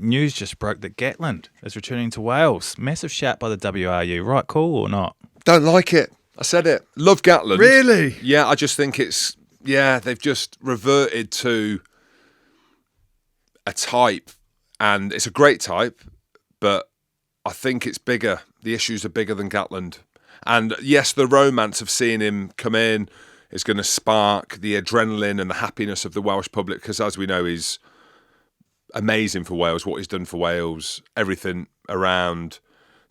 news just broke that Gatland is returning to Wales. Massive shout by the WRU. Right, cool or not? Don't like it. I said it. Love Gatland. Really? Yeah, I just think they've just reverted to a type, and it's a great type, but I think it's bigger. The issues are bigger than Gatland. And yes, the romance of seeing him come in is going to spark the adrenaline and the happiness of the Welsh public, because as we know, he's amazing for Wales, what he's done for Wales, everything around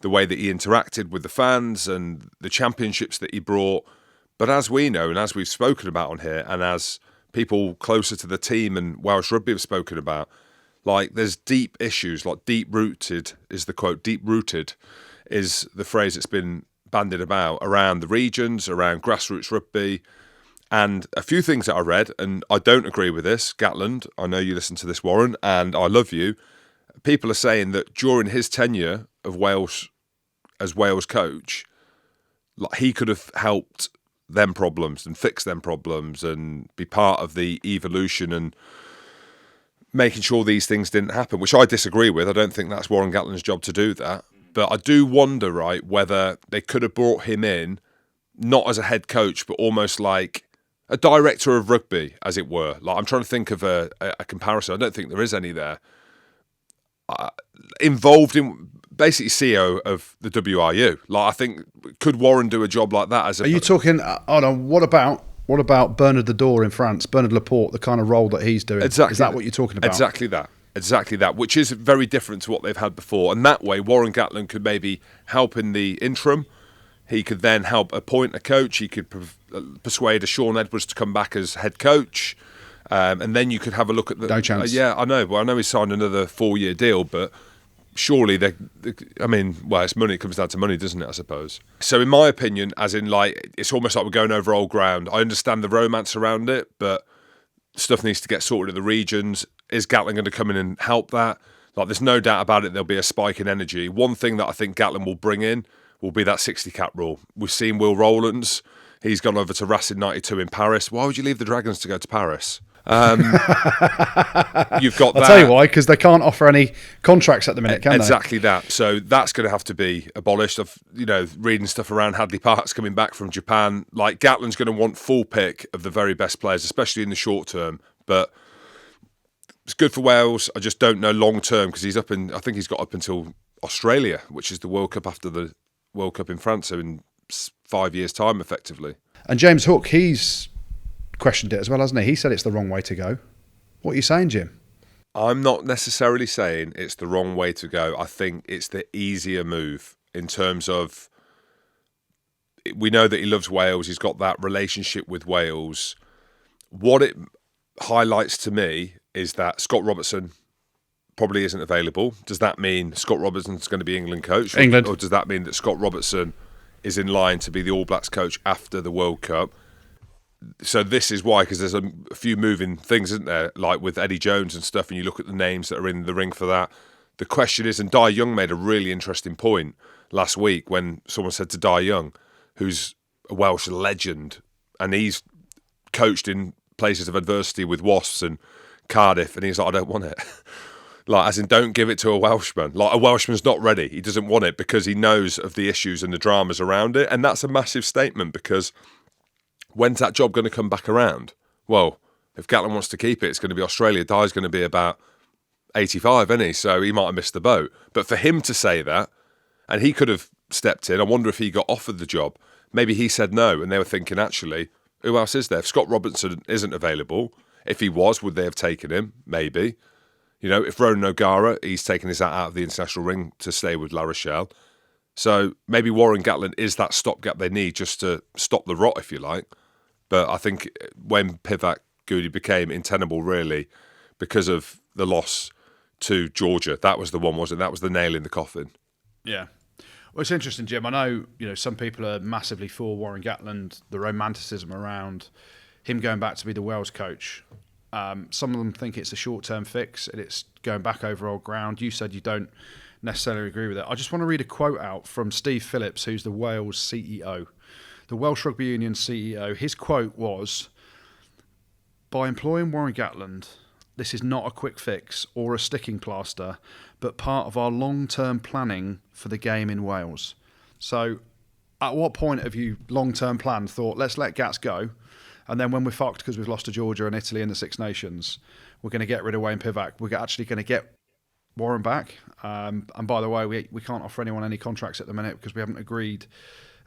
the way that he interacted with the fans and the championships that he brought. But as we know, and as we've spoken about on here, and as people closer to the team and Welsh Rugby have spoken about, like, there's deep issues, like deep-rooted is the quote, deep-rooted is the phrase that's been bandied about around the regions, around grassroots rugby. And a few things that I read, and I don't agree with this, Gatland, I know you listen to this, Warren, and I love you. People are saying that during his tenure of Wales as Wales coach, like, he could have helped them problems and fix them problems and be part of the evolution and making sure these things didn't happen, which I disagree with. I don't think that's Warren Gatland's job to do that. But I do wonder, right, whether they could have brought him in, not as a head coach, but almost like a director of rugby, as it were. Like, I'm trying to think of a comparison. I don't think there is any there. Involved in basically CEO of the WRU. Like, I think, could Warren do a job like that? As a, Are you talking? Hold on. What about Bernard Lador in France? Bernard Laporte, the kind of role that he's doing. Exactly. Is that what you're talking about? Exactly that, which is very different to what they've had before. And that way, Warren Gatland could maybe help in the interim. He could then help appoint a coach. He could persuade a Sean Edwards to come back as head coach. And then you could have a look at the... No chance. Yeah, I know. Well, I know he signed another 4-year deal, but surely it's money. It comes down to money, doesn't it, I suppose? So in my opinion, as in, like, it's almost like we're going over old ground. I understand the romance around it, but stuff needs to get sorted in the regions. Is Gatland going to come in and help that? Like, there's no doubt about it, there'll be a spike in energy. One thing that I think Gatland will bring in will be that 60 cap rule. We've seen Will Rowlands. He's gone over to Racing 92 in Paris. Why would you leave the Dragons to go to Paris? You've got that. I'll tell you why, because they can't offer any contracts at the minute, can they? Exactly that. So that's going to have to be abolished. Of reading stuff around Hadley Parks coming back from Japan. Like, Gatland's going to want full pick of the very best players, especially in the short term. But it's good for Wales. I just don't know long term, because I think he's got up until Australia, which is the World Cup after the World Cup in France, so in 5 years' time, effectively. And James Hook, he's questioned it as well, hasn't he? He said it's the wrong way to go. What are you saying, Jim? I'm not necessarily saying it's the wrong way to go. I think it's the easier move in terms of, we know that he loves Wales. He's got that relationship with Wales. What it highlights to me is that Scott Robertson probably isn't available. Does that mean Scott Robertson's going to be England coach? England. Or does that mean that Scott Robertson is in line to be the All Blacks coach after the World Cup? So this is why, because there's a few moving things, isn't there? Like with Eddie Jones and stuff, and you look at the names that are in the ring for that. The question is, and Di Young made a really interesting point last week when someone said to Di Young, who's a Welsh legend, and he's coached in places of adversity with Wasps and Cardiff, and he's like, I don't want it. Like, as in, don't give it to a Welshman. Like, a Welshman's not ready. He doesn't want it because he knows of the issues and the dramas around it. And that's a massive statement, because when's that job going to come back around? Well, if Gatland wants to keep it, it's going to be Australia. Di's going to be about 85, isn't he? So he might have missed the boat. But for him to say that, and he could have stepped in, I wonder if he got offered the job. Maybe he said no, and they were thinking, actually, who else is there? If Scott Robertson isn't available, if he was, would they have taken him? Maybe. If Ronan O'Gara, he's taken his out of the international ring to stay with La Rochelle. So maybe Warren Gatland is that stopgap they need just to stop the rot, if you like. But I think when Pivac Goody became untenable, really, because of the loss to Georgia, that was the one, wasn't it? That was the nail in the coffin. Yeah. Well, it's interesting, Jim. I know, some people are massively for Warren Gatland, the romanticism around him going back to be the Wales coach. Some of them think it's a short-term fix and it's going back over old ground. You said you don't necessarily agree with it. I just want to read a quote out from Steve Phillips, who's the Wales CEO, the Welsh Rugby Union CEO. His quote was, "By employing Warren Gatland, this is not a quick fix or a sticking plaster, but part of our long-term planning for the game in Wales. So at what point have you long-term planned, thought, let's let Gats go, and then when we're fucked because we've lost to Georgia and Italy in the Six Nations, we're going to get rid of Wayne Pivac, we're actually going to get Warren back. And by the way, we can't offer anyone any contracts at the minute because we haven't agreed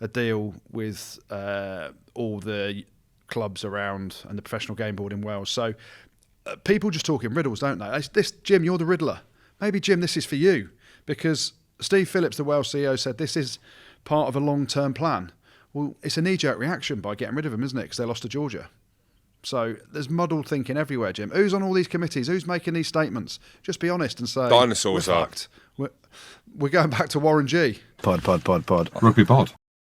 a deal with all the clubs around and the professional game board in Wales. So people just talk in riddles, don't they? Jim, you're the riddler. Maybe, Jim, this is for you, because Steve Phillips, the Welsh CEO, said this is part of a long-term plan. Well, it's a knee-jerk reaction by getting rid of him, isn't it? Because they lost to Georgia. So there's muddled thinking everywhere, Jim. Who's on all these committees? Who's making these statements? Just be honest and say... Dinosaurs we're are. fucked. We're going back to Warren G. Pod. Rugby pod.